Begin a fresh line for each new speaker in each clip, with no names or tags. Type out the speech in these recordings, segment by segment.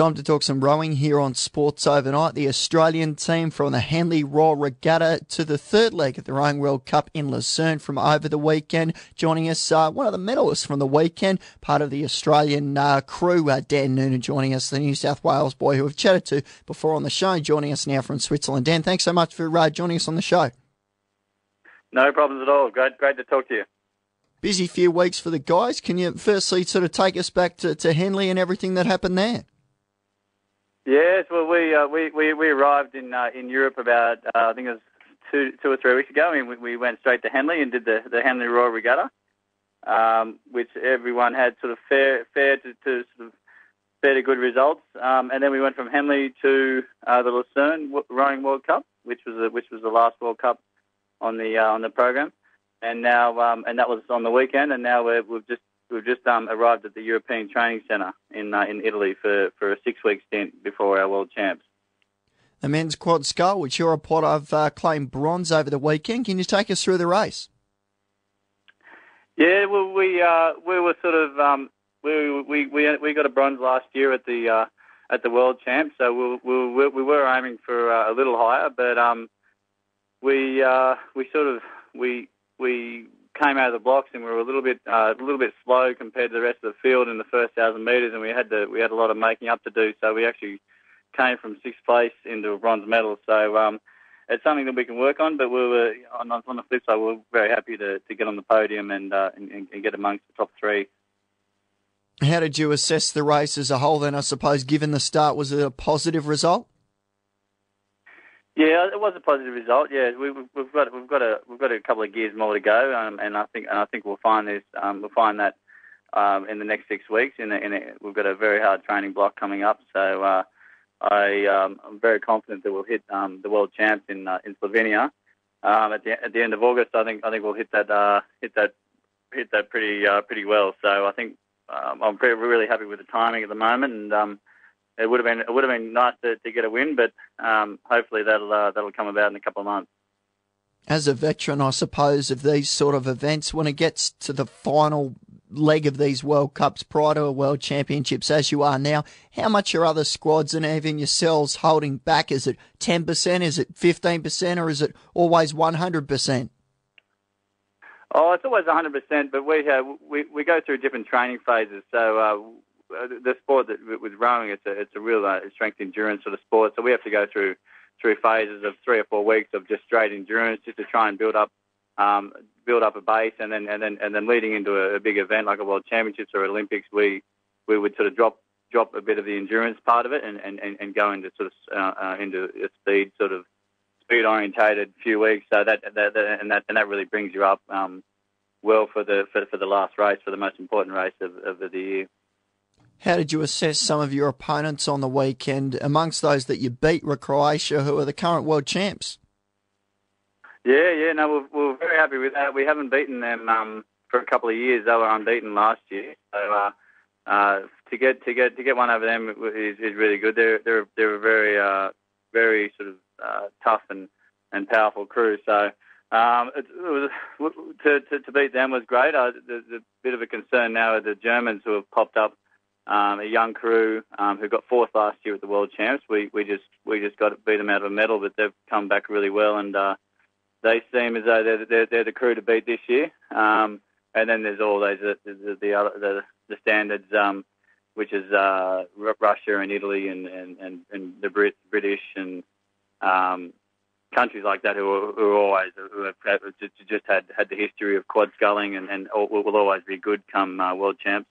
Time to talk some rowing here on Sports Overnight. The Australian team from the Henley Royal Regatta to the third leg of the Rowing World Cup in Lucerne from over the weekend. Joining us, one of the medalists from the weekend, part of the Australian crew, Dan Noonan, joining us, the New South Wales boy who we've chatted to before on the show, joining us now from Switzerland. Dan, thanks so much for joining us on the show.
No problems at all. Great to talk to you.
Busy few weeks for the guys. Can you firstly sort of take us back to Henley and everything that happened there?
Yes, well, we arrived in Europe about I think it was two or 3 weeks ago. And we went straight to Henley and did the Henley Royal Regatta, which everyone had sort of fair to good results. And then we went from Henley to the Lucerne Rowing World Cup, which was the last World Cup on the program. And now and that was on the weekend. And now we've just arrived at the European Training Centre in Italy for a 6-week stint before our World Champs.
The men's quad scull, which you're a part of, claimed bronze over the weekend. Can you take us through the race?
Yeah, well, we were sort of we got a bronze last year at the World Champs, so we were aiming for a little higher, but we came out of the blocks and we were a little bit slow compared to the rest of the field in the first 1,000 metres, and we had a lot of making up to do. So we actually came from 6th place into a bronze medal. So it's something that we can work on. But we were on the flip side, we were very happy to get on the podium and get amongst the top 3.
How did you assess the race as a whole? Then I suppose, given the start, was it a positive result?
Yeah, it was a positive result. Yeah, we've got a couple of gears more to go, and I think we'll find this. We'll find that in the next 6 weeks. We've got a very hard training block coming up, so I'm very confident that we'll hit the World Champs in Slovenia at the end of August. I think we'll hit that pretty well. So I think I'm really happy with the timing at the moment, and it would have been nice to get a win, but hopefully that'll come about in a couple of months.
As a veteran, I suppose, of these sort of events, when it gets to the final leg of these World Cups prior to a World Championships, as you are now, how much are other squads and even yourselves holding back? Is it 10%? Is it 15%? Or is it always 100%?
Oh, it's always 100%, but we go through different training phases. So the sport that with rowing, it's a real strength endurance sort of sport. So we have to go through phases of 3 or 4 weeks of just straight endurance, just to try and build up a base, and then leading into a big event like a World Championships or Olympics, we would sort of drop a bit of the endurance part of it and go into sort of into a speed orientated few weeks. So that really brings you up well for the last race, for the most important race of the year.
How did you assess some of your opponents on the weekend, amongst those that you beat, were Croatia, who are the current world champs?
Yeah, no, we're very happy with that. We haven't beaten them for a couple of years. They were unbeaten last year, so to get one over them is really good. They're a very sort of tough and powerful crew. So it was to beat them was great. There's a bit of a concern now with the Germans who have popped up. A young crew who got 4th last year at the World Champs. We just got to beat them out of a medal, but they've come back really well, and they seem as though they're the crew to beat this year. And then there's all those the standards, which is Russia and Italy and the British and countries like that who have just had the history of quad sculling and will always be good come World Champs.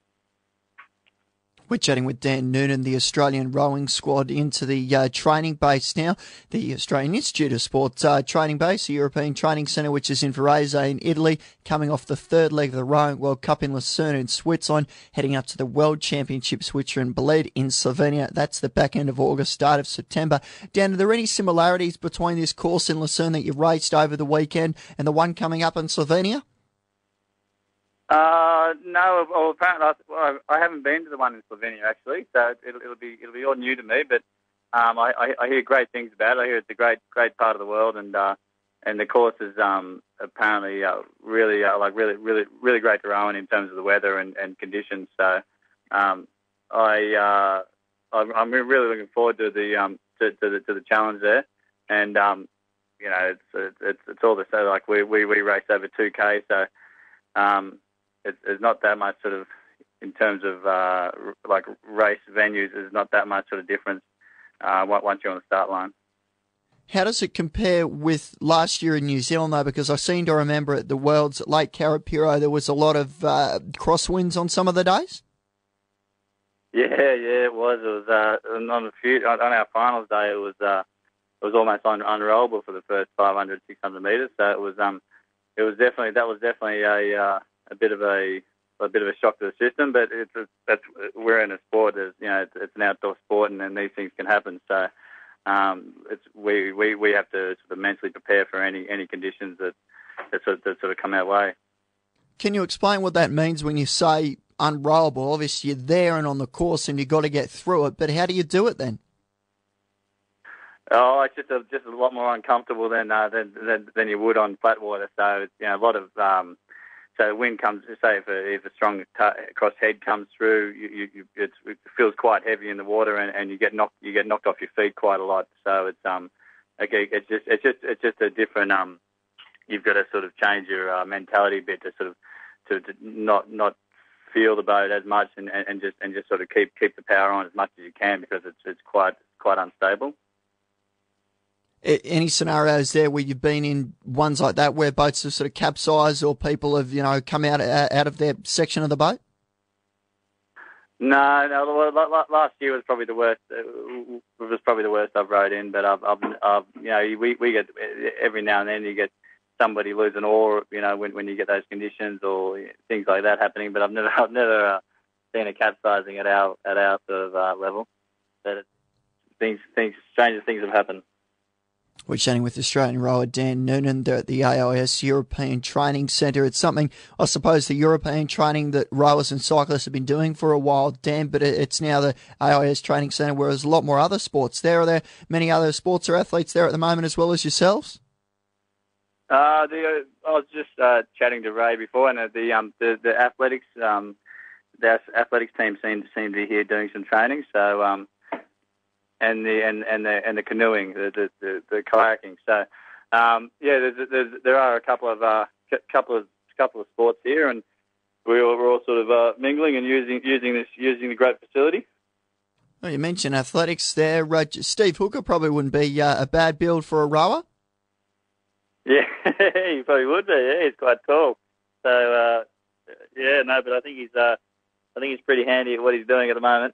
We're chatting with Dan Noonan, the Australian rowing squad, into the training base now. The Australian Institute of Sport training base, the European Training Centre, which is in Varese in Italy, coming off the third leg of the Rowing World Cup in Lucerne in Switzerland, heading up to the World Championships, which are in Bled in Slovenia. That's the back end of August, start of September. Dan, are there any similarities between this course in Lucerne that you raced over the weekend and the one coming up in Slovenia?
No. Well, apparently, I haven't been to the one in Slovenia actually, so it'll be all new to me. But I hear great things about it. I hear it's a great part of the world, and the course is apparently really great to row in terms of the weather and conditions. So I'm really looking forward to the to the challenge there, and it's all the same. Like we race over 2K, so it's not that much sort of in terms of like race venues. There's not that much sort of difference once you're on the start line.
How does it compare with last year in New Zealand, though? Because I seem to remember at the Worlds at Lake Karapiro, there was a lot of crosswinds on some of the days.
Yeah, it was. It was on our finals day. It was almost unrollable for the first 500, 600 meters. So it was definitely a bit of a shock to the system. But we're in a sport. It's an outdoor sport, and these things can happen. So. We have to sort of mentally prepare for any conditions that sort of come our way.
Can you explain what that means when you say unrollable? Obviously, you're there and on the course, and you've got to get through it. But how do you do it then?
Oh, it's just a lot more uncomfortable than you would on flat water. So a lot of so the wind comes. Say if a strong cross head comes through, it feels quite heavy in the water, and you get knocked off your feet quite a lot. So it's just a different. You've got to sort of change your mentality a bit to not feel the boat as much, and just sort of keep the power on as much as you can, because it's quite unstable.
Any scenarios there where you've been in ones like that where boats have sort of capsized or people have come out of their section of the boat?
No. Last year was probably the worst. It was probably the worst I've rowed in. But we get every now and then you get somebody lose an oar. When you get those conditions or things like that happening. But I've never seen a capsizing at our sort of level. But stranger things have happened.
We're chatting with Australian rower Dan Noonan. They're at the AIS European Training Centre. It's something, I suppose, the European training that rowers and cyclists have been doing for a while, Dan, but it's now the AIS Training Centre, where there's a lot more other sports there. Are there many other sports or athletes there at the moment as well as yourselves?
I was just chatting to Ray before, and the athletics team seem to be here doing some training. So. And the canoeing, the kayaking. So, there are a couple of sports here, and we're all sort of mingling and using the great facility.
Well, you mentioned athletics there. Steve Hooker probably wouldn't be a bad build for a rower.
Yeah, he probably would be. Yeah, he's quite tall. So, but I think he's pretty handy at what he's doing at the moment.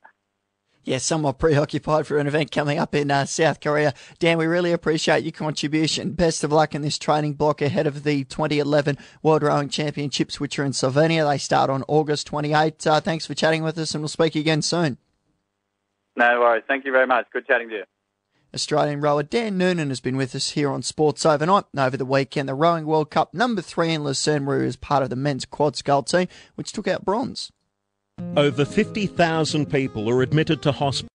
Yeah, somewhat preoccupied for an event coming up in South Korea. Dan, we really appreciate your contribution. Best of luck in this training block ahead of the 2011 World Rowing Championships, which are in Slovenia. They start on August 28th. Thanks for chatting with us, and we'll speak again soon.
No worries. Thank you very much. Good chatting to you.
Australian rower Dan Noonan has been with us here on Sports Overnight. Over the weekend, the Rowing World Cup #3 in Lucerne, where he was part of the men's quad scull team, which took out bronze.
Over 50,000 people are admitted to hospital.